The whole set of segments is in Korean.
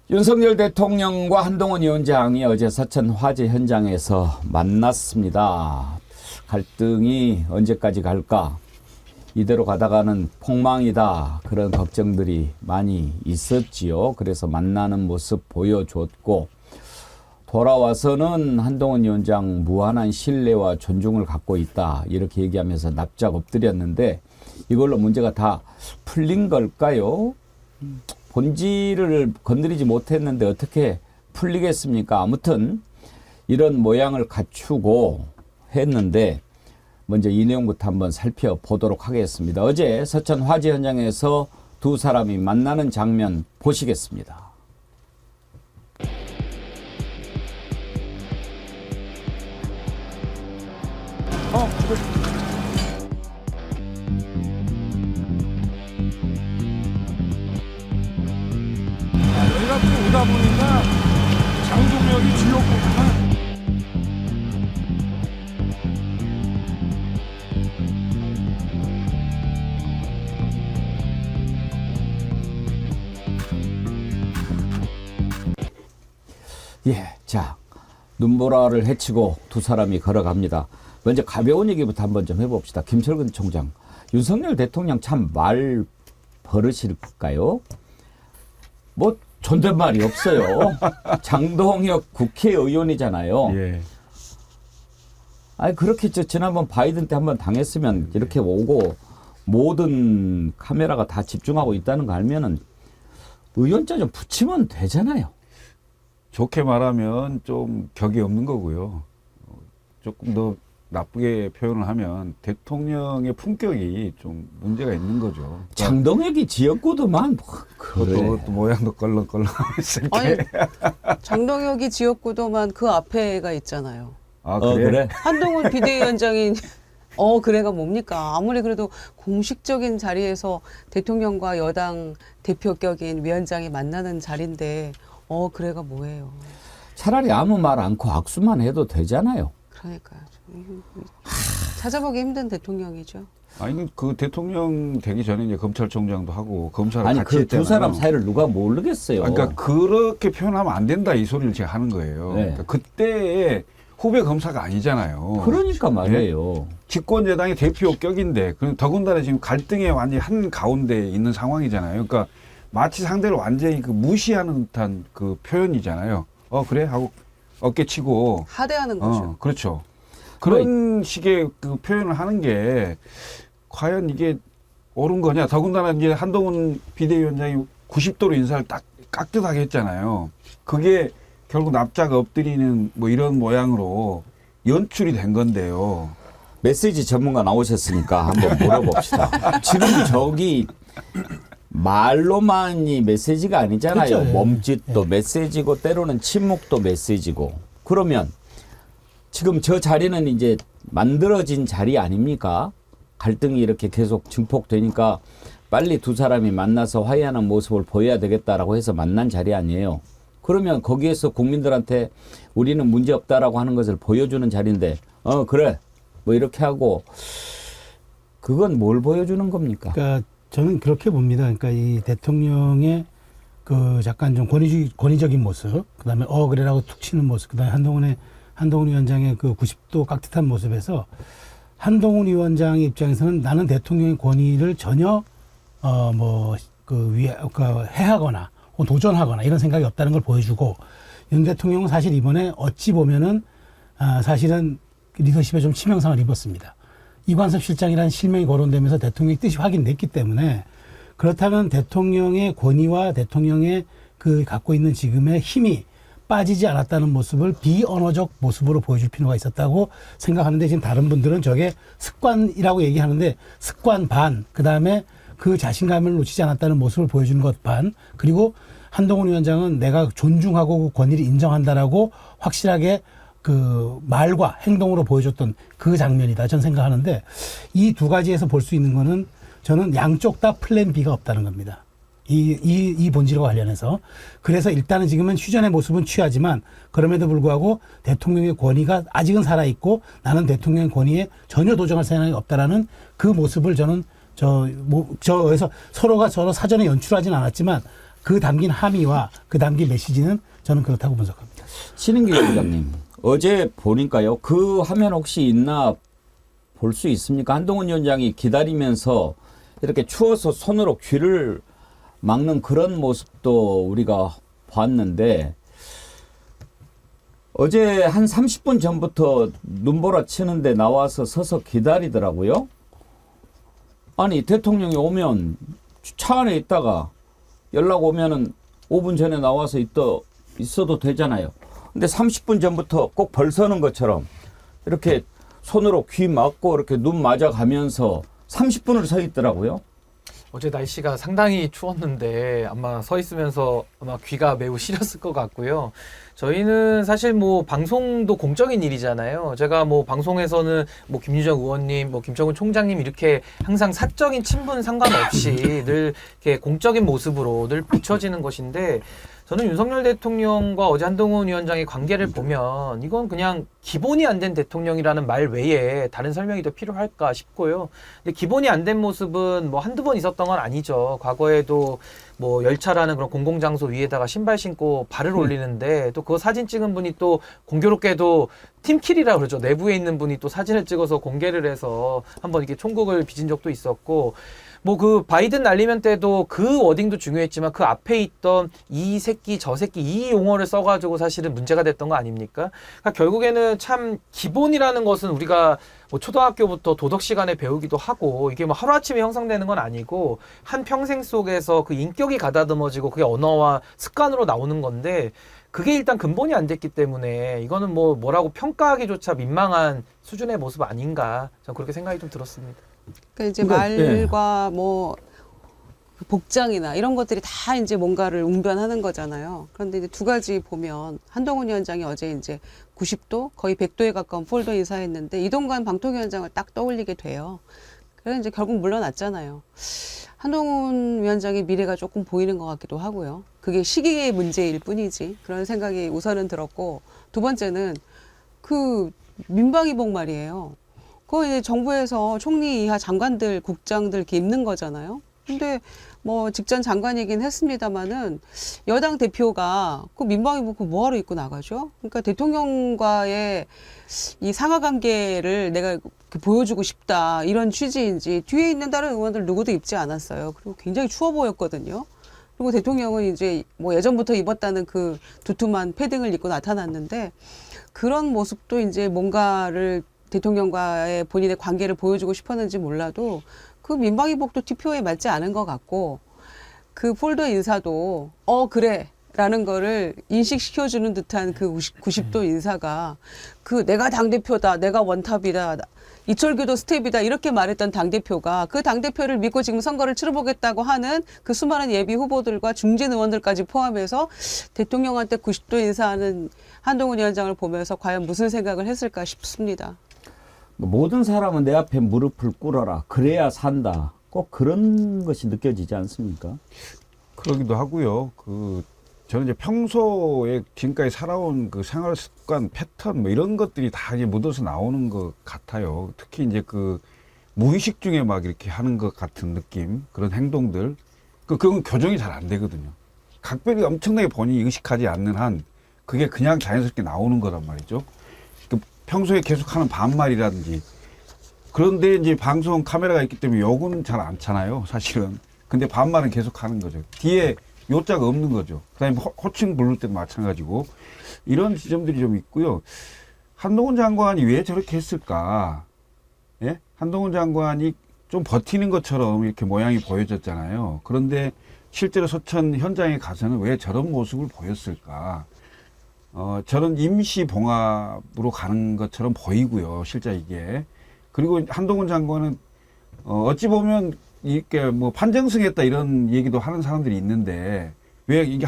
윤석열 대통령과 한동훈 위원장이 어제 서천 화재 현장에서 만났습니다. 갈등이 언제까지 갈까? 이대로 가다가는 폭망이다. 그런 걱정들이 많이 있었지요. 그래서 만나는 모습 보여줬고 돌아와서는 한동훈 위원장 무한한 신뢰와 존중을 갖고 있다. 이렇게 얘기하면서 납작 엎드렸는데 이걸로 문제가 다 풀린 걸까요? 본질을 건드리지 못했는데 어떻게 풀리겠습니까? 아무튼 이런 모양을 갖추고 했는데 먼저 이 내용부터 한번 살펴보도록 하겠습니다. 어제 서천 화재 현장에서 두 사람이 만나는 장면 보시겠습니다. 여기가 또 오다 보니까 장동혁이 지역구구만. 예, 자, 눈보라를 헤치고 두 사람이 걸어갑니다. 먼저 가벼운 얘기부터 한번 좀 해봅시다. 김철근 총장, 윤석열 대통령 참 말 버릇일까요? 뭐 존댓말이 없어요. 장동혁 국회의원이잖아요. 예. 아니 그렇게 지난번 바이든 때 한번 당했으면 이렇게 오고 모든 카메라가 다 집중하고 있다는 거 알면은 의원자 좀 붙이면 되잖아요. 좋게 말하면 좀 격이 없는 거고요. 조금 더 나쁘게 표현을 하면 대통령의 품격이 좀 문제가 있는 거죠. 그러니까 장동혁이 지역구도만 그것도 모양도 껄렁껄렁하면서 아니, 장동혁이 지역구도만 그 앞에가 있잖아요. 아 그래? 그래? 한동훈 비대위원장이 그래가 뭡니까? 아무리 그래도 공식적인 자리에서 대통령과 여당 대표격인 위원장이 만나는 자리인데 그래가 뭐예요? 차라리 아무 말 않고 악수만 해도 되잖아요. 그러니까요. 찾아보기 힘든 대통령이죠. 아니 그 대통령 되기 전에 이제 검찰총장도 하고 검찰을 아니 같이 그 했잖아요. 두 사람 사이를 누가 모르겠어요. 그러니까 그렇게 표현하면 안 된다 이 소리를 제가 하는 거예요. 네. 그러니까 그때의 후배 검사가 아니잖아요. 그러니까 말이에요. 집권여당의 대표격인데 더군다나 지금 갈등의 완전히 한 가운데 있는 상황이잖아요. 그러니까 마치 상대를 완전히 그 무시하는 듯한 그 표현이잖아요. 그래 하고 어깨치고 하대하는 거죠. 그렇죠. 그런 식의 그 표현을 하는 게 과연 이게 옳은 거냐. 더군다나 이제 한동훈 비대위원장이 90도로 인사를 딱 깍듯하게 했잖아요. 그게 결국 납작 엎드리는 뭐 이런 모양으로 연출이 된 건데요. 메시지 전문가 나오셨으니까 한번 물어봅시다. 지금 저기 말로만이 메시지가 아니잖아요. 그렇죠. 몸짓도 메시지고 때로는 침묵도 메시지고. 그러면 지금 저 자리는 이제 만들어진 자리 아닙니까? 갈등이 이렇게 계속 증폭되니까 빨리 두 사람이 만나서 화해하는 모습을 보여야 되겠다라고 해서 만난 자리 아니에요. 그러면 거기에서 국민들한테 우리는 문제 없다라고 하는 것을 보여주는 자리인데 그래 뭐 이렇게 하고 그건 뭘 보여주는 겁니까? 그러니까 저는 그렇게 봅니다. 그러니까 이 대통령의 그 약간 좀 권위적인 모습, 그다음에 그래라고 툭 치는 모습, 그다음에 한동훈 위원장의 그 90도 깍듯한 모습에서 한동훈 위원장의 입장에서는 나는 대통령의 권위를 전혀 해하거나 혹은 도전하거나 이런 생각이 없다는 걸 보여주고, 윤 대통령은 사실 이번에 어찌 보면은 사실은 리더십에 좀 치명상을 입었습니다. 이관섭 실장이라는 실명이 거론되면서 대통령의 뜻이 확인됐기 때문에, 그렇다면 대통령의 권위와 대통령의 그 갖고 있는 지금의 힘이 빠지지 않았다는 모습을 비언어적 모습으로 보여줄 필요가 있었다고 생각하는데, 지금 다른 분들은 저게 습관이라고 얘기하는데 습관 반, 그다음에 그 자신감을 놓치지 않았다는 모습을 보여주는 것 반, 그리고 한동훈 위원장은 내가 존중하고 그 권위를 인정한다라고 확실하게 그 말과 행동으로 보여줬던 그 장면이다 저는 생각하는데, 이 두 가지에서 볼 수 있는 거는 저는 양쪽 다 플랜 B가 없다는 겁니다. 이 본질과 관련해서. 그래서 일단은 지금은 휴전의 모습은 취하지만 그럼에도 불구하고 대통령의 권위가 아직은 살아있고 나는 대통령의 권위에 전혀 도전할 생각이 없다라는 그 모습을 저는 저에서 서로가 서로 사전에 연출하진 않았지만 그 담긴 함의와 그 담긴 메시지는 저는 그렇다고 분석합니다. 신인규 위원장님, 어제 보니까요. 그 화면 혹시 있나 볼 수 있습니까? 한동훈 위원장이 기다리면서 이렇게 추워서 손으로 귀를 막는 그런 모습도 우리가 봤는데 어제 한 30분 전부터 눈보라 치는데 나와서 서서 기다리더라고요. 아니 대통령이 오면 차 안에 있다가 연락 오면은 5분 전에 나와서 있어도 되잖아요. 근데 30분 전부터 꼭 벌 서는 것처럼 이렇게 손으로 귀 막고 이렇게 눈 맞아가면서 30분을 서 있더라고요. 어제 날씨가 상당히 추웠는데 아마 서 있으면서 아마 귀가 매우 시렸을 것 같고요. 저희는 사실 뭐 방송도 공적인 일이잖아요. 제가 뭐 방송에서는 뭐 김유정 의원님, 뭐 김정은 총장님 이렇게 항상 사적인 친분 상관없이 늘 이렇게 공적인 모습으로 늘 비춰지는 것인데 저는 윤석열 대통령과 어제 한동훈 위원장의 관계를 보면 이건 그냥 기본이 안 된 대통령이라는 말 외에 다른 설명이 더 필요할까 싶고요. 근데 기본이 안 된 모습은 뭐 한두 번 있었던 건 아니죠. 과거에도 뭐 열차라는 그런 공공장소 위에다가 신발 신고 발을 올리는데 또 그거 사진 찍은 분이 또 공교롭게도 팀킬이라고 그러죠. 내부에 있는 분이 또 사진을 찍어서 공개를 해서 한번 이렇게 총국을 빚은 적도 있었고 뭐 그 바이든 날리면 때도 그 워딩도 중요했지만 그 앞에 있던 이 새끼 저 새끼 이 용어를 써가지고 사실은 문제가 됐던 거 아닙니까? 그러니까 결국에는 참 기본이라는 것은 우리가 뭐 초등학교부터 도덕 시간에 배우기도 하고 이게 뭐 하루아침에 형성되는 건 아니고 한 평생 속에서 그 인격이 가다듬어지고 그게 언어와 습관으로 나오는 건데 그게 일단 근본이 안 됐기 때문에 이거는 뭐라고 평가하기조차 민망한 수준의 모습 아닌가 저는 그렇게 생각이 좀 들었습니다. 그러니까 이제 그러니까, 말과 뭐 복장이나 이런 것들이 다 이제 뭔가를 웅변하는 거잖아요. 그런데 이제 두 가지 보면 한동훈 위원장이 어제 이제 90도 거의 100도에 가까운 폴더 인사했는데 이동관 방통위원장을 딱 떠올리게 돼요. 그래서 이제 결국 물러났잖아요. 한동훈 위원장의 미래가 조금 보이는 것 같기도 하고요. 그게 시기의 문제일 뿐이지 그런 생각이 우선은 들었고 두 번째는 그 민방위복 말이에요. 그거 이제 정부에서 총리 이하 장관들, 국장들 이렇게 입는 거잖아요. 근데 뭐 직전 장관이긴 했습니다마는 여당 대표가 그 민방위복 뭐하러 입고 나가죠? 그러니까 대통령과의 이 상하 관계를 내가 보여주고 싶다 이런 취지인지 뒤에 있는 다른 의원들 누구도 입지 않았어요. 그리고 굉장히 추워 보였거든요. 그리고 대통령은 이제 뭐 예전부터 입었다는 그 두툼한 패딩을 입고 나타났는데 그런 모습도 이제 뭔가를 대통령과의 본인의 관계를 보여주고 싶었는지 몰라도 그 민방위복도 TPO에 맞지 않은 것 같고 그 폴더 인사도 그래 라는 거를 인식시켜주는 듯한 그 90도 인사가 그 내가 당대표다 내가 원탑이다 이철규도 스텝이다 이렇게 말했던 당대표가 그 당대표를 믿고 지금 선거를 치러보겠다고 하는 그 수많은 예비 후보들과 중진 의원들까지 포함해서 대통령한테 90도 인사하는 한동훈 위원장을 보면서 과연 무슨 생각을 했을까 싶습니다. 모든 사람은 내 앞에 무릎을 꿇어라. 그래야 산다. 꼭 그런 것이 느껴지지 않습니까? 그러기도 하고요. 저는 이제 평소에 지금까지 살아온 그 생활 습관, 패턴 뭐 이런 것들이 다 이제 묻어서 나오는 것 같아요. 특히 이제 그 무의식 중에 막 이렇게 하는 것 같은 느낌, 그런 행동들. 그건 교정이 잘 안 되거든요. 각별히 엄청나게 본인이 의식하지 않는 한 그게 그냥 자연스럽게 나오는 거란 말이죠. 평소에 계속하는 반말이라든지. 그런데 이제 방송 카메라가 있기 때문에 욕은 잘 안 차나요, 사실은. 근데 반말은 계속 하는 거죠. 뒤에 요자가 없는 거죠. 그 다음에 호칭 부를 때도 마찬가지고. 이런 지점들이 좀 있고요. 한동훈 장관이 왜 저렇게 했을까? 예? 한동훈 장관이 좀 버티는 것처럼 이렇게 모양이 보여졌잖아요. 그런데 실제로 소천 현장에 가서는 왜 저런 모습을 보였을까? 저런 임시 봉합으로 가는 것처럼 보이고요. 실제 이게. 그리고 한동훈 장관은 어찌 보면 이렇게 뭐 판정승했다 이런 얘기도 하는 사람들이 있는데 왜 이게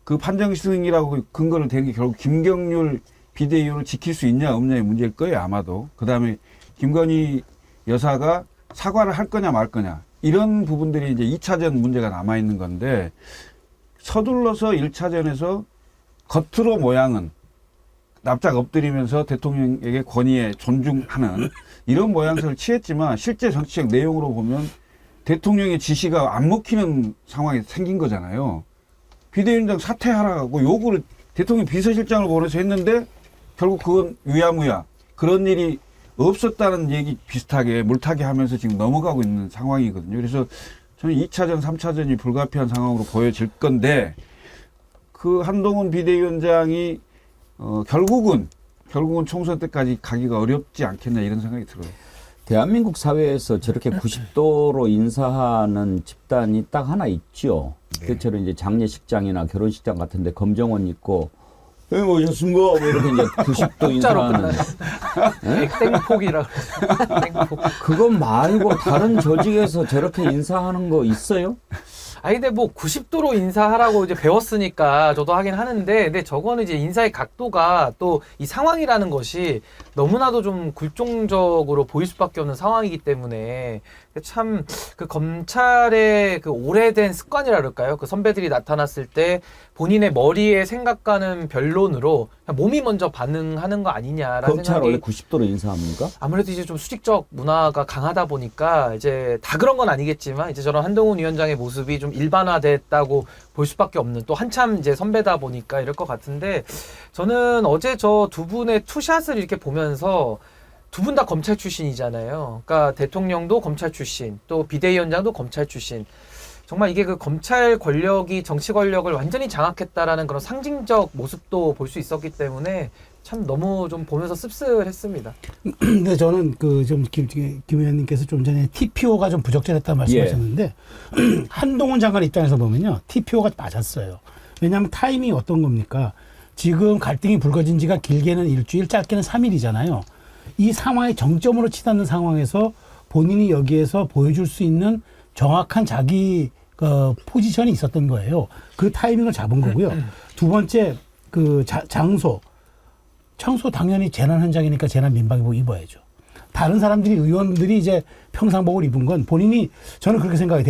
그 판정승이라고 근거를 대는 게 결국 김경률 비대위원을 지킬 수 있냐 없냐의 문제일 거예요. 아마도. 그다음에 김건희 여사가 사과를 할 거냐 말 거냐 이런 부분들이 이제 2차전 문제가 남아 있는 건데 서둘러서 1차전에서 겉으로 모양은 납작 엎드리면서 대통령에게 권위에 존중하는 이런 모양새를 취했지만 실제 정치적 내용으로 보면 대통령의 지시가 안 먹히는 상황이 생긴 거잖아요. 비대위원장 사퇴하라고 요구를 대통령 비서실장을 보내서 했는데 결국 그건 위야무야. 그런 일이 없었다는 얘기 비슷하게 물타기 하면서 지금 넘어가고 있는 상황이거든요. 그래서 저는 2차전, 3차전이 불가피한 상황으로 보여질 건데 그 한동훈 비대위원장이 결국은 총선 때까지 가기가 어렵지 않겠나 이런 생각이 들어요. 대한민국 사회에서 저렇게 90도로 인사하는 집단이 딱 하나 있죠. 네. 대체로 이제 장례식장이나 결혼식장 같은데 검정옷 입고 오셨습니까? 뭐 이렇게 이제 90도 인사하는. 땡폭이라고 그러죠. 땡폭. 그건 말고 다른 조직에서 저렇게 인사하는 거 있어요? 아니 근데 뭐 90도로 인사하라고 이제 배웠으니까 저도 하긴 하는데, 근데 저거는 이제 인사의 각도가 또 이 상황이라는 것이 너무나도 좀 굴종적으로 보일 수밖에 없는 상황이기 때문에 참 그 검찰의 그 오래된 습관이라 그럴까요? 그 선배들이 나타났을 때 본인의 머리의 생각과는 변론으로 그냥 몸이 먼저 반응하는 거 아니냐라는 검찰 생각이. 원래 90도로 인사합니까? 아무래도 이제 좀 수직적 문화가 강하다 보니까 이제 다 그런 건 아니겠지만 이제 저런 한동훈 위원장의 모습이 좀 일반화됐다고 볼 수밖에 없는, 또 한참 이제 선배다 보니까 이럴 것 같은데, 저는 어제 저 두 분의 투샷을 이렇게 보면서 두 분 다 검찰 출신이잖아요. 그러니까 대통령도 검찰 출신, 또 비대위원장도 검찰 출신. 정말 이게 그 검찰 권력이 정치 권력을 완전히 장악했다라는 그런 상징적 모습도 볼 수 있었기 때문에 참 너무 좀 보면서 씁쓸했습니다. 근데 저는 그 좀 김 의원님께서 좀 전에 TPO가 좀 부적절했다는 말씀하셨는데 한동훈 장관 입장에서 보면요, TPO가 맞았어요. 왜냐하면 타이밍이 어떤 겁니까? 지금 갈등이 불거진 지가 길게는 일주일, 짧게는 3일이잖아요. 이 상황의 정점으로 치닫는 상황에서 본인이 여기에서 보여줄 수 있는 정확한 자기 포지션이 있었던 거예요. 그 타이밍을 잡은 거고요. 두 번째, 그 장소 당연히 재난 현장이니까 재난 민방위복 입어야죠. 다른 사람들이, 의원들이 이제 평상복을 입은 건 본인이, 저는 그렇게 생각해요.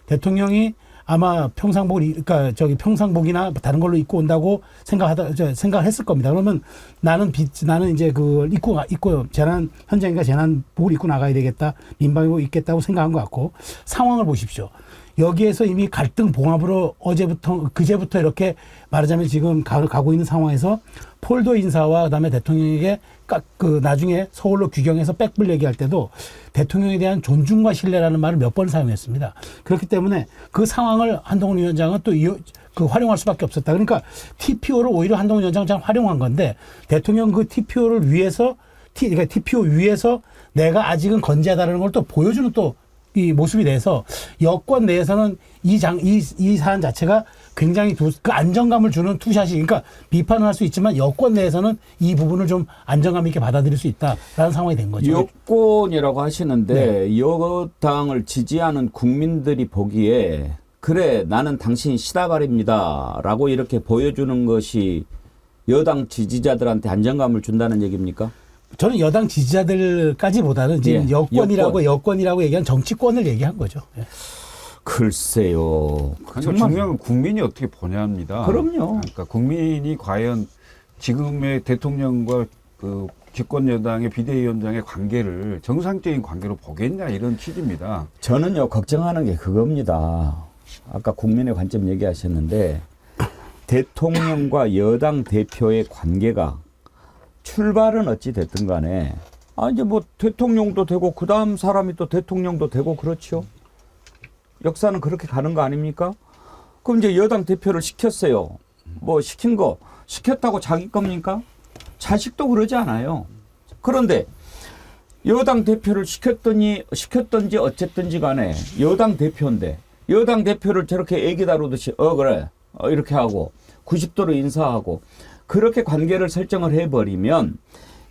대통령이 아마 그러니까 평상복이나 다른 걸로 입고 온다고 생각을 했을 겁니다. 그러면 나는 이제 그걸 입고 재난 현장인가 재난복을 입고 나가야 되겠다, 민방위복 입겠다고 생각한 것 같고, 상황을 보십시오. 여기에서 이미 갈등 봉합으로 그제부터 이렇게 말하자면 지금 가고 있는 상황에서 폴더 인사와 그다음에 대통령에게 나중에 서울로 귀경해서 백불 얘기할 때도 대통령에 대한 존중과 신뢰라는 말을 몇 번 사용했습니다. 그렇기 때문에 그 상황을 한동훈 위원장은 또 활용할 수밖에 없었다. 그러니까 TPO를 오히려 한동훈 위원장은 잘 활용한 건데, 대통령 그 TPO를 위해서 그러니까 TPO 위에서 내가 아직은 건재하다는 걸 또 보여주는 또 이 모습이 돼서 여권 내에서는 이 사안 자체가 굉장히 그 안정감을 주는 투샷이, 그러니까 비판을 할 수 있지만 여권 내에서는 이 부분을 좀 안정감 있게 받아들일 수 있다라는 상황이 된 거죠. 여권이라고 하시는데 여당을 지지하는 국민들이 보기에 그래 나는 당신 시다발입니다 라고 이렇게 보여주는 것이 여당 지지자들한테 안정감을 준다는 얘기입니까? 저는 여당 지지자들까지보다는 지금 여권이라고 얘기한 정치권을 얘기한 거죠. 예. 글쎄요. 그러니까 중요한 건 국민이 어떻게 보냐입니다. 그럼요. 그러니까 국민이 과연 지금의 대통령과 그 집권 여당의 비대위원장의 관계를 정상적인 관계로 보겠냐, 이런 취지입니다. 저는요 걱정하는 게 그겁니다. 아까 국민의 관점 얘기하셨는데 대통령과 여당 대표의 관계가 출발은 어찌 됐든 간에 이제 뭐 대통령도 되고 그 다음 사람이 또 대통령도 되고 그렇죠. 역사는 그렇게 가는 거 아닙니까? 그럼 이제 여당 대표를 시켰어요. 뭐 시켰다고 자기 겁니까? 자식도 그러지 않아요. 그런데 여당 대표를 시켰던지 어쨌든지 간에 여당 대표인데 여당 대표를 저렇게 애기 다루듯이 그래 이렇게 하고 90도로 인사하고 그렇게 관계를 설정을 해버리면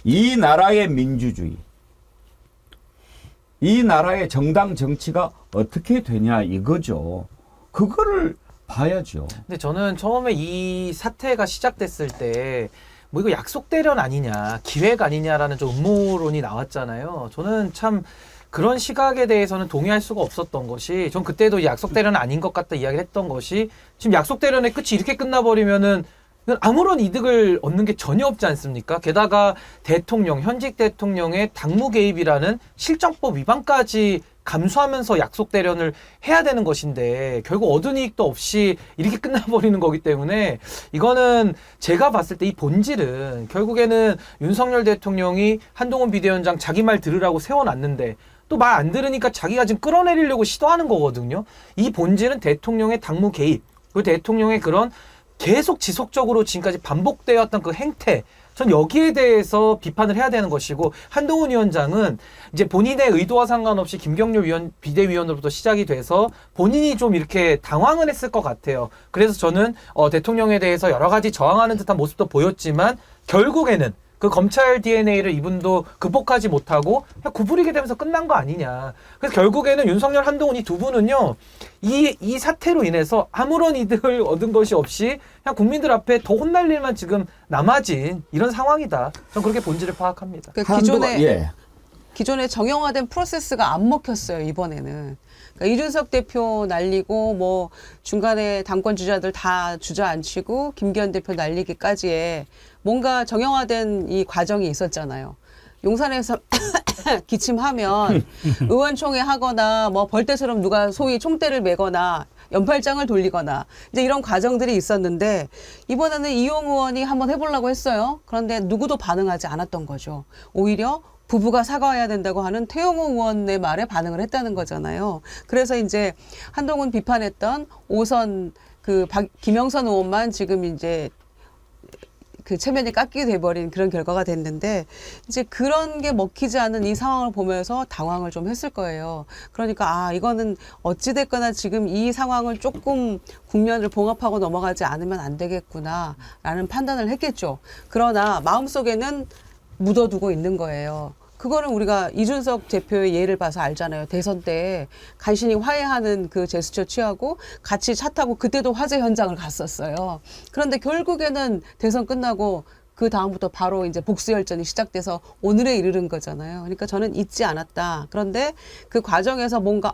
이 나라의 민주주의, 이 나라의 정당 정치가 어떻게 되냐 이거죠. 그거를 봐야죠. 근데 저는 처음에 이 사태가 시작됐을 때 뭐 이거 약속 대련 아니냐, 기획 아니냐라는 좀 음모론이 나왔잖아요. 저는 참 그런 시각에 대해서는 동의할 수가 없었던 것이, 전 그때도 약속 대련은 아닌 것 같다 이야기를 했던 것이, 지금 약속 대련의 끝이 이렇게 끝나버리면은 아무런 이득을 얻는 게 전혀 없지 않습니까? 게다가 현직 대통령의 당무 개입이라는 실정법 위반까지 감수하면서 약속 대련을 해야 되는 것인데 결국 얻은 이익도 없이 이렇게 끝나버리는 거기 때문에 이거는 제가 봤을 때 이 본질은 결국에는 윤석열 대통령이 한동훈 비대위원장 자기 말 들으라고 세워놨는데 또 말 안 들으니까 자기가 지금 끌어내리려고 시도하는 거거든요. 이 본질은 대통령의 당무 개입, 그 대통령의 그런 계속 지속적으로 지금까지 반복되었던 그 행태, 전 여기에 대해서 비판을 해야 되는 것이고, 한동훈 위원장은 이제 본인의 의도와 상관없이 김경률 비대위원으로부터 시작이 돼서 본인이 좀 이렇게 당황을 했을 것 같아요. 그래서 저는 대통령에 대해서 여러 가지 저항하는 듯한 모습도 보였지만 결국에는 그 검찰 DNA를 이분도 극복하지 못하고 그냥 구부리게 되면서 끝난 거 아니냐. 그래서 결국에는 윤석열, 한동훈 이 두 분은요, 이 사태로 인해서 아무런 이득을 얻은 것이 없이 그냥 국민들 앞에 더 혼날 일만 지금 남아진 이런 상황이다. 저는 그렇게 본질을 파악합니다. 그러니까 기존에 정형화된 프로세스가 안 먹혔어요, 이번에는. 그러니까 이준석 대표 날리고 뭐 중간에 당권 주자들 다 주저앉히고 김기현 대표 날리기까지의 뭔가 정형화된 이 과정이 있었잖아요. 용산에서 기침하면 의원총회 하거나 뭐 벌떼처럼 누가 소위 총대를 메거나 연팔장을 돌리거나 이제 이런 과정들이 있었는데 이번에는 이용 의원이 한번 해보려고 했어요. 그런데 누구도 반응하지 않았던 거죠. 오히려 부부가 사과해야 된다고 하는 태영호 의원의 말에 반응을 했다는 거잖아요. 그래서 이제 한동훈 비판했던 5선 김영선 의원만 지금 이제 그 체면이 깎이게 돼버린 그런 결과가 됐는데 이제 그런 게 먹히지 않는 이 상황을 보면서 당황을 좀 했을 거예요. 그러니까 이거는 어찌됐거나 지금 이 상황을 조금 국면을 봉합하고 넘어가지 않으면 안 되겠구나라는 판단을 했겠죠. 그러나 마음속에는 묻어두고 있는 거예요. 그거는 우리가 이준석 대표의 예를 봐서 알잖아요. 대선 때 간신히 화해하는 그 제스처 취하고 같이 차 타고 그때도 화재 현장을 갔었어요. 그런데 결국에는 대선 끝나고 그 다음부터 바로 이제 복수열전이 시작돼서 오늘에 이르는 거잖아요. 그러니까 저는 잊지 않았다. 그런데 그 과정에서 뭔가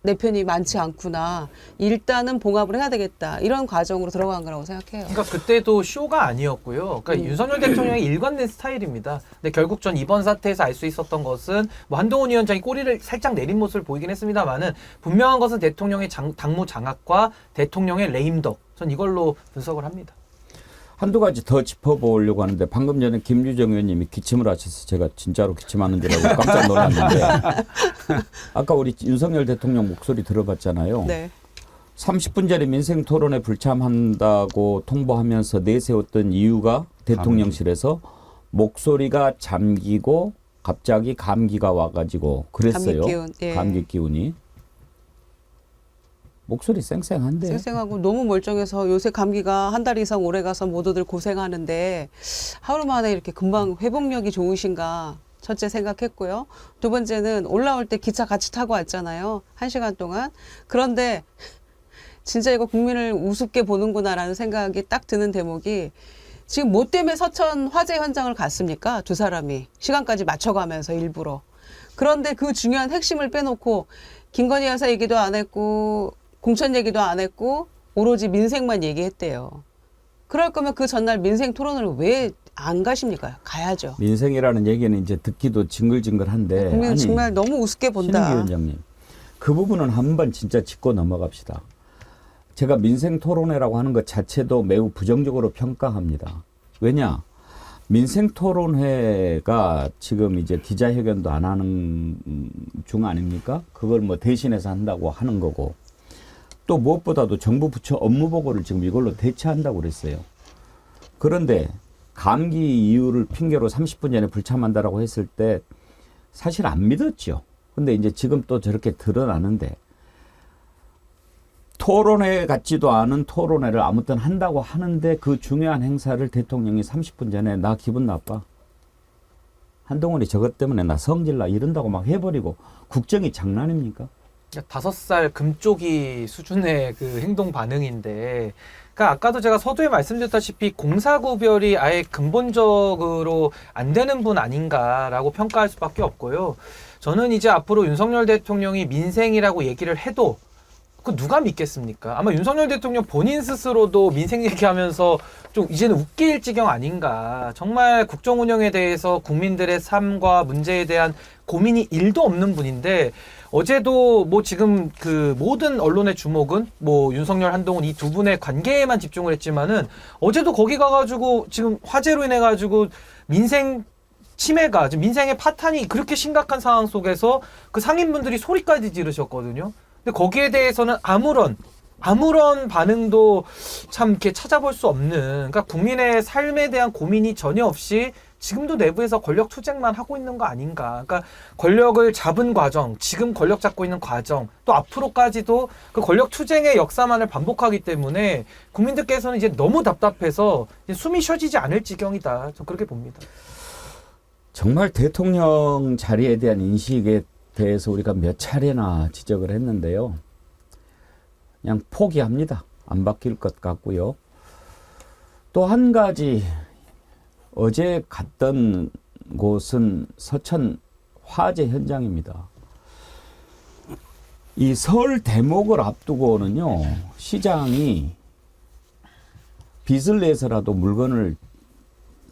내 편이 많지 않구나. 일단은 봉합을 해야 되겠다. 이런 과정으로 들어간 거라고 생각해요. 그러니까 그때도 쇼가 아니었고요. 그러니까 윤석열 대통령의 일관된 스타일입니다. 근데 결국 전 이번 사태에서 알 수 있었던 것은 뭐 한동훈 위원장이 꼬리를 살짝 내린 모습을 보이긴 했습니다만은 분명한 것은 대통령의 당무 장악과 대통령의 레임덕. 전 이걸로 분석을 합니다. 한두 가지 더 짚어보려고 하는데 방금 전에 김유정 의원님이 기침을 하셔서 제가 진짜로 기침하는 줄 알고 깜짝 놀랐는데 아까 우리 윤석열 대통령 목소리 들어봤잖아요. 네. 30분 전에 민생 토론에 불참한다고 통보하면서 내세웠던 이유가 대통령실에서 목소리가 잠기고 갑자기 감기가 와가지고 그랬어요. 감기 기운, 예. 감기 기운이. 목소리 쌩쌩한데. 쌩쌩하고 너무 멀쩡해서 요새 감기가 한 달 이상 오래 가서 모두들 고생하는데 하루 만에 이렇게 금방 회복력이 좋으신가 첫째 생각했고요. 두 번째는 올라올 때 기차 같이 타고 왔잖아요. 1시간 동안. 그런데 진짜 이거 국민을 우습게 보는구나라는 생각이 딱 드는 대목이 지금 뭐 때문에 서천 화재 현장을 갔습니까? 두 사람이. 시간까지 맞춰가면서 일부러. 그런데 그 중요한 핵심을 빼놓고 김건희 여사 얘기도 안 했고 공천 얘기도 안 했고 오로지 민생만 얘기했대요. 그럴 거면 그 전날 민생 토론을 왜 안 가십니까? 가야죠. 민생이라는 얘기는 이제 듣기도 징글징글한데. 국민은 정말 너무 우습게 본다. 신은기 위원장님. 그 부분은 한번 진짜 짚고 넘어갑시다. 제가 민생 토론회라고 하는 것 자체도 매우 부정적으로 평가합니다. 왜냐? 민생 토론회가 지금 이제 기자회견도 안 하는 중 아닙니까? 그걸 뭐 대신해서 한다고 하는 거고. 또 무엇보다도 정부 부처 업무 보고를 지금 이걸로 대체한다고 그랬어요. 그런데 감기 이유를 핑계로 30분 전에 불참한다라고 했을 때 사실 안 믿었죠. 근데 이제 지금 또 저렇게 드러나는데 토론회 같지도 않은 토론회를 아무튼 한다고 하는데 그 중요한 행사를 대통령이 30분 전에 나 기분 나빠. 한동훈이 저것 때문에 나 성질나 이런다고 막 해버리고 국정이 장난입니까? 5살 금쪽이 수준의 그 행동 반응인데, 그러니까 아까도 제가 서두에 말씀드렸다시피 공사 구별이 아예 근본적으로 안 되는 분 아닌가라고 평가할 수밖에 없고요. 저는 이제 앞으로 윤석열 대통령이 민생이라고 얘기를 해도 그 누가 믿겠습니까? 아마 윤석열 대통령 본인 스스로도 민생 얘기하면서 좀 이제는 웃길 지경 아닌가. 정말 국정 운영에 대해서 국민들의 삶과 문제에 대한 고민이 1도 없는 분인데 어제도 뭐 지금 그 모든 언론의 주목은 뭐 윤석열, 한동훈 이 두 분의 관계에만 집중을 했지만은 어제도 거기 가가지고 지금 화재로 인해 가지고 민생 치매가 지금 민생의 파탄이 그렇게 심각한 상황 속에서 그 상인분들이 소리까지 지르셨거든요. 근데 거기에 대해서는 아무런 반응도 참 이렇게 찾아볼 수 없는, 그러니까 국민의 삶에 대한 고민이 전혀 없이 지금도 내부에서 권력 투쟁만 하고 있는 거 아닌가. 그러니까 권력을 잡은 과정, 지금 권력 잡고 있는 과정, 또 앞으로까지도 그 권력 투쟁의 역사만을 반복하기 때문에 국민들께서는 이제 너무 답답해서 이제 숨이 쉬어지지 않을 지경이다. 저 그렇게 봅니다. 정말 대통령 자리에 대한 인식에 대해서 우리가 몇 차례나 지적을 했는데요. 그냥 포기합니다. 안 바뀔 것 같고요. 또 한 가지, 어제 갔던 곳은 서천 화재 현장입니다. 이 설 대목을 앞두고는요, 시장이 빚을 내서라도 물건을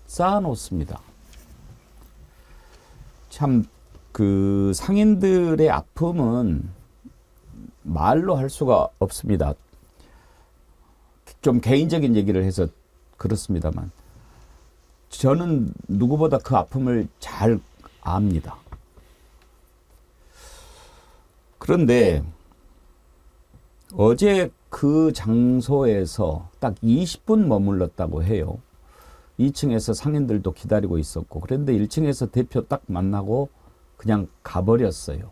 쌓아놓습니다. 참 그 상인들의 아픔은 말로 할 수가 없습니다. 좀 개인적인 얘기를 해서 그렇습니다만 저는 누구보다 그 아픔을 잘 압니다. 그런데 어제 그 장소에서 딱 20분 머물렀다고 해요. 2층에서 상인들도 기다리고 있었고, 그런데 1층에서 대표 딱 만나고 그냥 가버렸어요.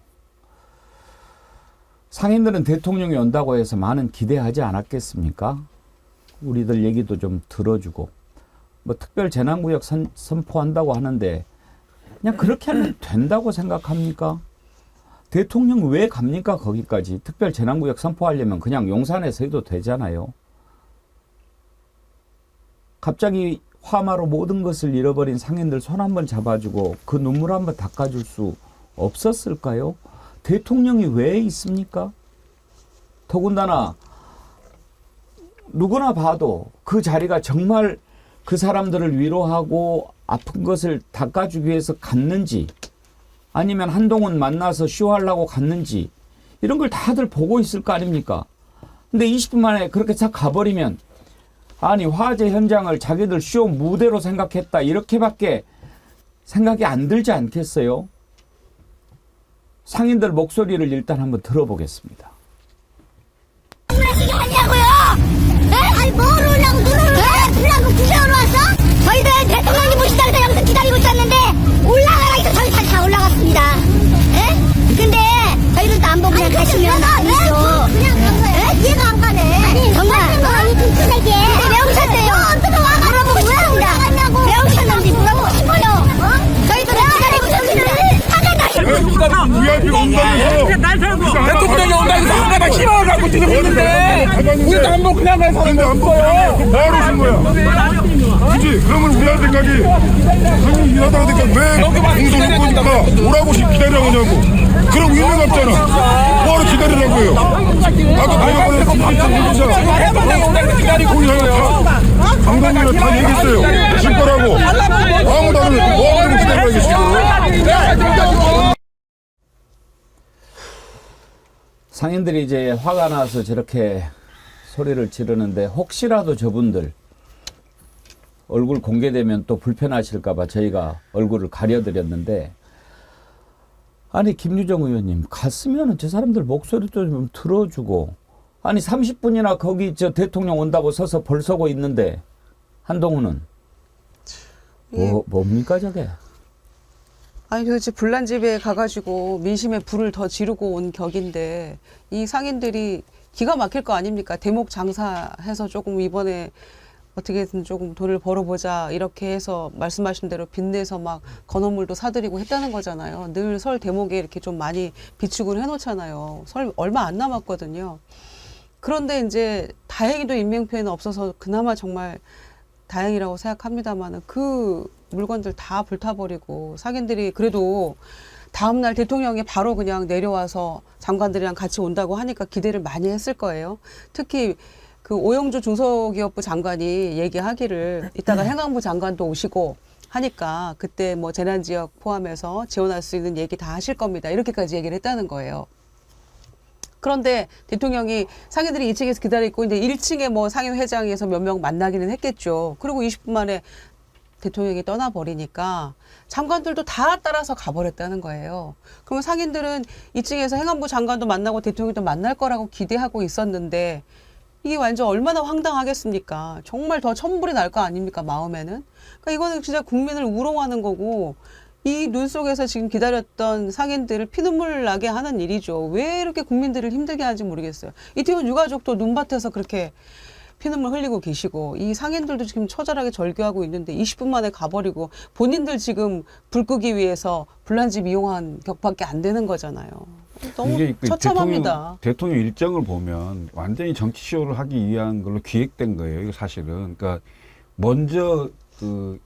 상인들은 대통령이 온다고 해서 많은 기대하지 않았겠습니까? 우리들 얘기도 좀 들어주고, 뭐 특별 재난구역 선포한다고 하는데 그냥 그렇게 하면 된다고 생각합니까? 대통령 왜 갑니까? 거기까지. 특별 재난구역 선포하려면 그냥 용산에서 해도 되잖아요. 갑자기 화마로 모든 것을 잃어버린 상인들 손 한번 잡아주고 그 눈물 한번 닦아줄 수 없었을까요? 대통령이 왜 있습니까? 더군다나 누구나 봐도 그 자리가 정말 그 사람들을 위로하고 아픈 것을 닦아주기 위해서 갔는지, 아니면 한동훈 만나서 쇼하려고 갔는지, 이런 걸 다들 보고 있을 거 아닙니까? 근데 20분 만에 그렇게 싹 가버리면, 아니 화재 현장을 자기들 쇼 무대로 생각했다, 이렇게밖에 생각이 안 들지 않겠어요? 상인들 목소리를 일단 한번 들어보겠습니다. 하냐고요? 아니 뭘 오려고 눈을 보려고 구경으로 왔어? 저희들 대통령님 모시다고 해서 여기서 기다리고 있었는데 올라가라 해서 저희 다 올라갔습니다. 예? 근데 저희들도 안 보고 그냥 가시면 안 있어. 그냥 간 거예요? 이해가 안 가네. 아니 정말 이 핑크색에 왜 오셨대요? 어떻게 와가 물어보고 싶습니다. 왜 오셨는지 물어보고 싶어요. 저희도 기다리고 있었습니다. VIP가 온다면서 대통령이 온다면서 하나가 희망을 갖고 지금 있는데 우리도 한번 그냥 가서 하는 거 없어요. 뭐하러 오신 거야? 그치? 그러면 우리 할 생각이 형님 일하다가 되니까 왜 공소 놓고 있니까 오라고 기다리라고 하냐고. 그럼 의미가 없잖아. 뭐하러 기다리라고요? 아까 방금 기다리고 우리 강동민은 다 얘기했어요. 실 거라고. 아무도 안 해. 뭐하고 기다리라고 했어요. 상인들이 이제 화가 나서 저렇게 소리를 지르는데, 혹시라도 저분들 얼굴 공개되면 또 불편하실까봐 저희가 얼굴을 가려드렸는데, 아니 김유정 의원님 갔으면 저 사람들 목소리도 좀 들어주고, 아니 30분이나 거기 저 대통령 온다고 서서 벌 서고 있는데 한동훈은 뭡니까 저게? 아니 도대체 불난집에 가가지고 민심의 불을 더 지르고 온 격인데, 이 상인들이 기가 막힐 거 아닙니까? 대목 장사해서 조금 이번에 어떻게든 조금 돈을 벌어보자 이렇게 해서 말씀하신 대로 빚내서 막 건어물도 사드리고 했다는 거잖아요. 늘 설 대목에 이렇게 좀 많이 비축을 해놓잖아요. 설 얼마 안 남았거든요. 그런데 이제 다행히도 인명피해는 없어서 그나마 정말 다행이라고 생각합니다만, 그 물건들 다 불타버리고 상인들이 그래도 다음날 대통령이 바로 그냥 내려와서 장관들이랑 같이 온다고 하니까 기대를 많이 했을 거예요. 특히 그 오영주 중소기업부 장관이 얘기하기를 이따가 행안부 장관도 오시고 하니까 그때 뭐 재난지역 포함해서 지원할 수 있는 얘기 다 하실 겁니다. 이렇게까지 얘기를 했다는 거예요. 그런데 대통령이 상인들이 2층에서 기다리고 이제 1층에 뭐 상임회장에서 몇 명 만나기는 했겠죠. 그리고 20분 만에 대통령이 떠나버리니까 장관들도 다 따라서 가버렸다는 거예요. 그러면 상인들은 2층에서 행안부 장관도 만나고 대통령도 만날 거라고 기대하고 있었는데 이게 완전 얼마나 황당하겠습니까? 정말 더 천불이 날 거 아닙니까, 마음에는? 그러니까 이거는 진짜 국민을 우롱하는 거고 이 눈 속에서 지금 기다렸던 상인들을 피눈물 나게 하는 일이죠. 왜 이렇게 국민들을 힘들게 하는지 모르겠어요. 이태원 유가족도 눈밭에서 그렇게 피눈물 흘리고 계시고 이 상인들도 지금 처절하게 절규하고 있는데 20분 만에 가버리고 본인들 지금 불 끄기 위해서 불난집 이용한 격밖에 안 되는 거잖아요. 너무 이게 그 처참합니다. 대통령 일정을 보면 완전히 정치쇼를 하기 위한 걸로 기획된 거예요. 이거 사실은. 그러니까 먼저 그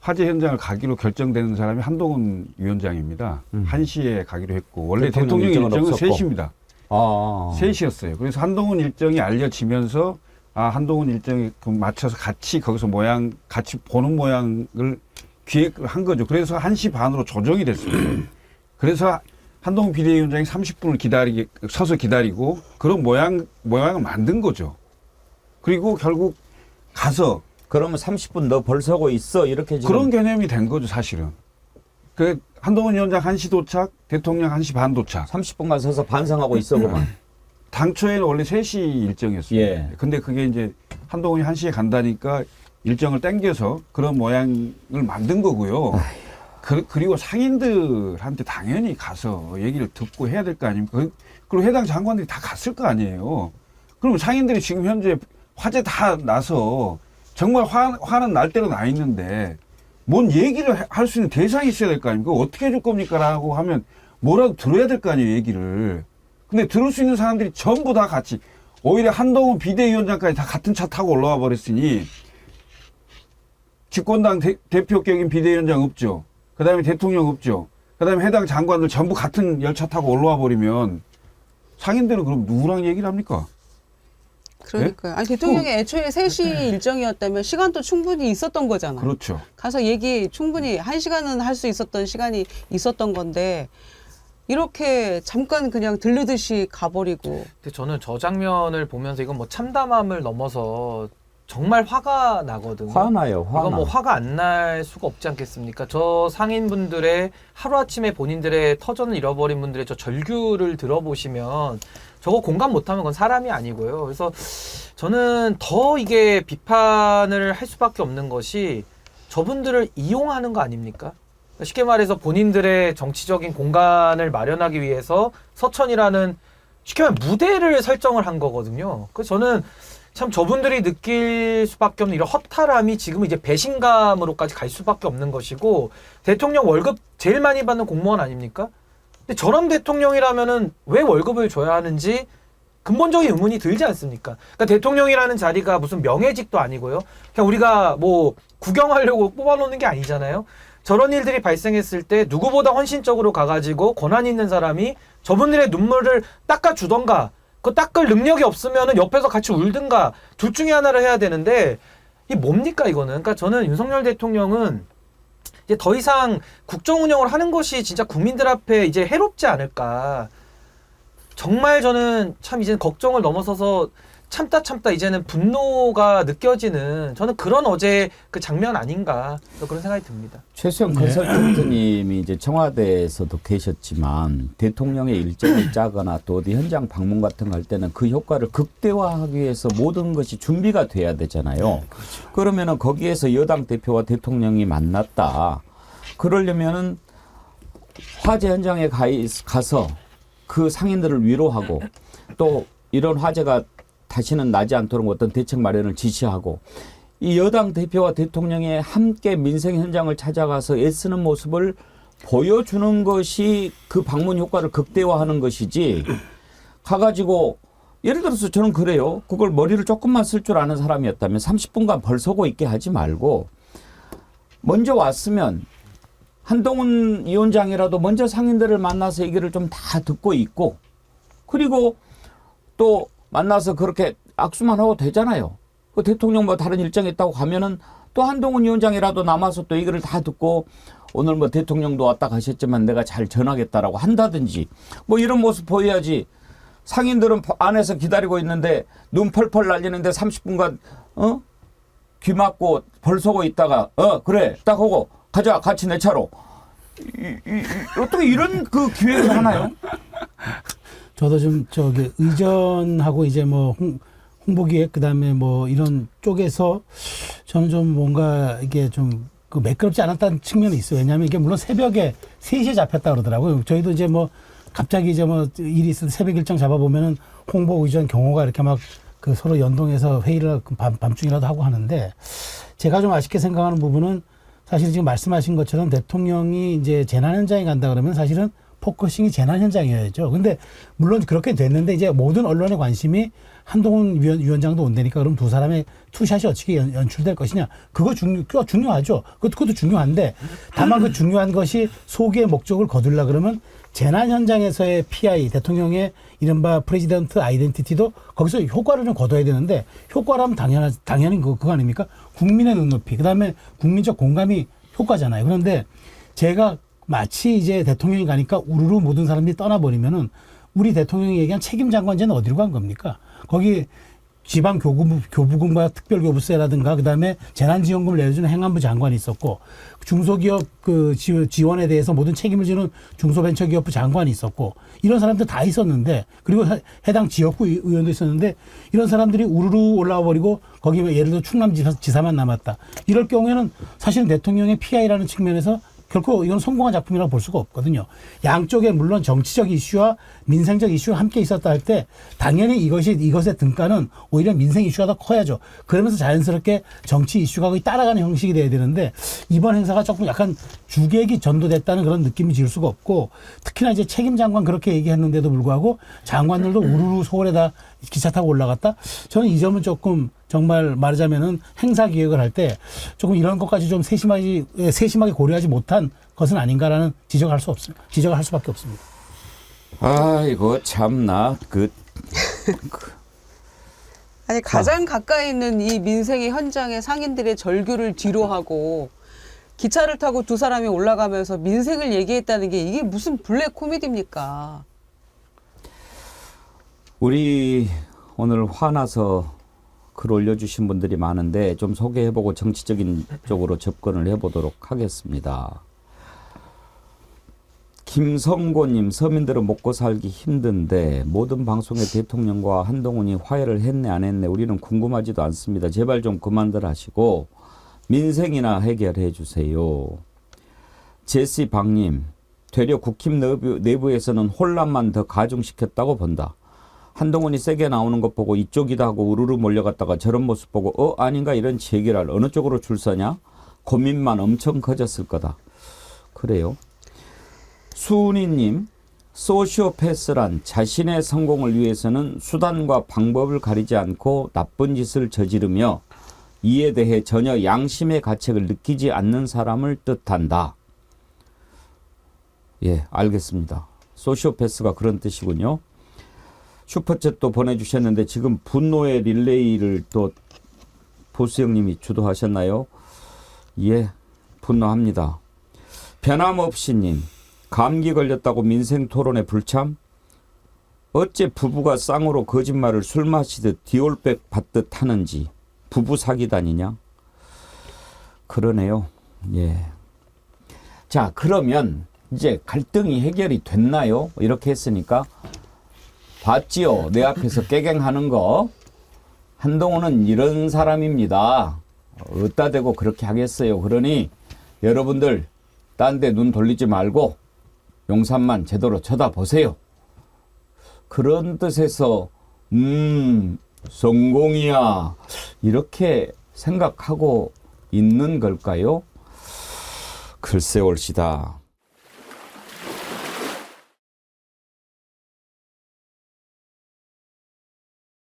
화재 현장을 가기로 결정되는 사람이 한동훈 위원장입니다. 1시에 가기로 했고 원래 대통령 일정은 없었고. 3시입니다. 3시였어요. 그래서 한동훈 일정이 알려지면서 한동훈 일정에 맞춰서 같이 거기서 같이 보는 모양을 기획을 한 거죠. 그래서 1시 반으로 조정이 됐습니다. 그래서 한동훈 비대위원장이 30분을 서서 기다리고 그런 모양을 만든 거죠. 그리고 결국 가서 그러면 30분 너 벌 서고 있어 이렇게 지금 그런 개념이 된 거죠, 사실은. 그 한동훈 위원장 1시 도착, 대통령 1시 반 도착. 30분간 서서 반성하고 있어 그만. 당초에는 원래 3시 일정이었습니다. 예. 근데 그게 이제 한동훈이 1시에 간다니까 일정을 땡겨서 그런 모양을 만든 거고요. 그리고 상인들한테 당연히 가서 얘기를 듣고 해야 될 거 아닙니까? 그리고 해당 장관들이 다 갔을 거 아니에요. 그럼 상인들이 지금 현재 화재 다 나서 정말 화는 날 대로 나 있는데 뭔 얘기를 할 수 있는 대상이 있어야 될 거 아닙니까? 어떻게 해줄 겁니까? 라고 하면 뭐라도 들어야 될 거 아니에요, 얘기를. 근데 들을 수 있는 사람들이 전부 다 같이 오히려 한동훈 비대위원장까지 다 같은 차 타고 올라와 버렸으니 집권당 대표격인 비대위원장 없죠. 그 다음에 대통령 없죠. 그 다음에 해당 장관들 전부 같은 열차 타고 올라와 버리면 상인들은 그럼 누구랑 얘기를 합니까? 그러니까요. 아니 대통령이 애초에 3시 일정이었다면 시간도 충분히 있었던 거잖아요. 그렇죠. 가서 얘기 충분히 1시간은 할 수 있었던 시간이 있었던 건데 이렇게 잠깐 그냥 들르듯이 가버리고. 근데 저는 저 장면을 보면서 이건 뭐 참담함을 넘어서 정말 화가 나거든요. 화나요. 이건 뭐 화가 안 날 수가 없지 않겠습니까? 저 상인분들의 하루아침에 본인들의 터전을 잃어버린 분들의 저 절규를 들어보시면 저거 공감 못하면 그건 사람이 아니고요. 그래서 저는 더 이게 비판을 할 수밖에 없는 것이 저분들을 이용하는 거 아닙니까? 쉽게 말해서 본인들의 정치적인 공간을 마련하기 위해서 서천이라는 쉽게 말해 무대를 설정을 한 거거든요. 그래서 저는 참 저분들이 느낄 수밖에 없는 이런 허탈함이 지금 이제 배신감으로까지 갈 수밖에 없는 것이고 대통령 월급 제일 많이 받는 공무원 아닙니까? 근데 저런 대통령이라면은 왜 월급을 줘야 하는지 근본적인 의문이 들지 않습니까? 그러니까 대통령이라는 자리가 무슨 명예직도 아니고요. 그냥 우리가 뭐 구경하려고 뽑아놓는 게 아니잖아요. 저런 일들이 발생했을 때 누구보다 헌신적으로 가가지고 권한 있는 사람이 저분들의 눈물을 닦아주던가 그 닦을 능력이 없으면은 옆에서 같이 울든가 둘 중에 하나를 해야 되는데 이게 뭡니까 이거는? 그러니까 저는 윤석열 대통령은 이제 더 이상 국정 운영을 하는 것이 진짜 국민들 앞에 이제 해롭지 않을까. 정말 저는 참 이제는 걱정을 넘어서서 참다 이제는 분노가 느껴지는 저는 그런 어제 그 장면 아닌가 그런 생각이 듭니다. 최수영 컨설턴트님이 이제 청와대에서도 계셨지만 대통령의 일정을 짜거나 또 어디 현장 방문 같은 거 할 때는 그 효과를 극대화하기 위해서 모든 것이 준비가 돼야 되잖아요. 그렇죠. 그러면은 거기에서 여당 대표와 대통령이 만났다. 그러려면은 화재 현장에 가서 그 상인들을 위로하고 또 이런 화재가 다시는 나지 않도록 어떤 대책 마련을 지시하고 이 여당 대표와 대통령이 함께 민생 현장을 찾아가서 애쓰는 모습을 보여주는 것이 그 방문 효과를 극대화하는 것이지 가가지고 예를 들어서 저는 그래요. 그걸 머리를 조금만 쓸 줄 아는 사람이었다면 30분간 벌 서고 있게 하지 말고 먼저 왔으면 한동훈 위원장이라도 먼저 상인들을 만나서 얘기를 좀 다 듣고 있고 그리고 또 만나서 그렇게 악수만 하고 되잖아요. 그 대통령 뭐 다른 일정이 있다고 가면은 또 한동훈 위원장이라도 남아서 또 얘기를 다 듣고 오늘 뭐 대통령도 왔다 가셨지만 내가 잘 전하겠다라고 한다든지 뭐 이런 모습 보여야지 상인들은 안에서 기다리고 있는데 눈 펄펄 날리는데 30분간 귀 막고 벌 쏘고 있다가 그래 딱 하고 가자 같이 내 차로 어떻게 이런 그 기획을 하나요? 저도 좀 의전하고 이제 뭐 홍보기획 그다음에 뭐 이런 쪽에서 저는 좀 뭔가 이게 좀 그 매끄럽지 않았다는 측면이 있어요. 왜냐하면 이게 물론 새벽에 3시에 잡혔다 그러더라고요. 저희도 이제 뭐 갑자기 이제 뭐 일이 있을 때 새벽 일정 잡아보면은 홍보 의전 경호가 이렇게 막 그 서로 연동해서 회의를 밤중이라도 하고 하는데 제가 좀 아쉽게 생각하는 부분은 사실 지금 말씀하신 것처럼 대통령이 이제 재난 현장에 간다 그러면 사실은 포커싱이 재난 현장이어야죠. 근데 물론 그렇게 됐는데 이제 모든 언론의 관심이 한동훈 위원장도 온다니까 그럼 두 사람의 투샷이 어떻게 연출될 것이냐. 그거 중요하죠. 그것도 중요한데 다만 그 중요한 것이 소기의 목적을 거둘라 그러면 재난 현장에서의 PI, 대통령의 이른바 프레지던트 아이덴티티도 거기서 효과를 좀 거둬야 되는데 효과라면 당연히 그거 아닙니까? 국민의 눈높이, 그 다음에 국민적 공감이 효과잖아요. 그런데 제가 마치 이제 대통령이 가니까 우르르 모든 사람들이 떠나버리면은 우리 대통령이 얘기한 책임 장관제는 어디로 간 겁니까? 거기 지방 교부금과 특별교부세라든가 그다음에 재난지원금을 내주는 행안부 장관이 있었고 중소기업 그 지원에 대해서 모든 책임을 지는 중소벤처기업부 장관이 있었고 이런 사람들 다 있었는데 그리고 해당 지역구 의원도 있었는데 이런 사람들이 우르르 올라와 버리고 거기 예를 들어 충남지사만 남았다. 이럴 경우에는 사실은 대통령의 PI라는 측면에서 결코 이건 성공한 작품이라고 볼 수가 없거든요. 양쪽에 물론 정치적 이슈와 민생적 이슈가 함께 있었다 할 때 당연히 이것의 등가는 오히려 민생 이슈가 더 커야죠. 그러면서 자연스럽게 정치 이슈가 거의 따라가는 형식이 돼야 되는데 이번 행사가 조금 약간 주객이 전도됐다는 그런 느낌이 지을 수가 없고 특히나 이제 책임 장관 그렇게 얘기했는데도 불구하고 장관들도 우르르 서울에다 기차 타고 올라갔다. 저는 이 점은 조금 정말 말하자면은 행사 기획을 할 때 조금 이런 것까지 좀 세심하게 고려하지 못한 것은 아닌가라는 지적을 할 수밖에 없습니다. 아이고 참나 아니 가장 가까이 있는 이 민생의 현장의 상인들의 절규를 뒤로하고 기차를 타고 두 사람이 올라가면서 민생을 얘기했다는 게 이게 무슨 블랙 코미디입니까? 우리 오늘 화나서 글 올려주신 분들이 많은데 좀 소개해보고 정치적인 쪽으로 접근을 해보도록 하겠습니다. 김성고님, 서민들은 먹고 살기 힘든데 모든 방송에 대통령과 한동훈이 화해를 했네 안 했네 우리는 궁금하지도 않습니다. 제발 좀 그만들 하시고 민생이나 해결해 주세요. 제시 박님, 되려 국힘 내부에서는 혼란만 더 가중시켰다고 본다. 한동훈이 세게 나오는 것 보고 이쪽이다 하고 우르르 몰려갔다가 저런 모습 보고 아닌가 이런 제기를 어느 쪽으로 줄 서냐? 고민만 엄청 커졌을 거다. 그래요. 수은이님, 소시오패스란 자신의 성공을 위해서는 수단과 방법을 가리지 않고 나쁜 짓을 저지르며 이에 대해 전혀 양심의 가책을 느끼지 않는 사람을 뜻한다. 예, 알겠습니다. 소시오패스가 그런 뜻이군요. 슈퍼챗도 보내주셨는데 지금 분노의 릴레이를 또 보수 형님이 주도하셨나요? 예, 분노합니다. 변함없이님, 감기 걸렸다고 민생 토론에 불참? 어째 부부가 쌍으로 거짓말을 술 마시듯 디올백 받듯 하는지 부부 사기단이냐? 그러네요. 예. 자, 그러면 이제 갈등이 해결이 됐나요? 이렇게 했으니까 봤지요? 내 앞에서 깨갱하는 거. 한동훈은 이런 사람입니다. 어디다 대고 그렇게 하겠어요. 그러니 여러분들 딴 데 눈 돌리지 말고 용산만 제대로 쳐다보세요. 그런 뜻에서 성공이야 이렇게 생각하고 있는 걸까요? 글쎄 올시다.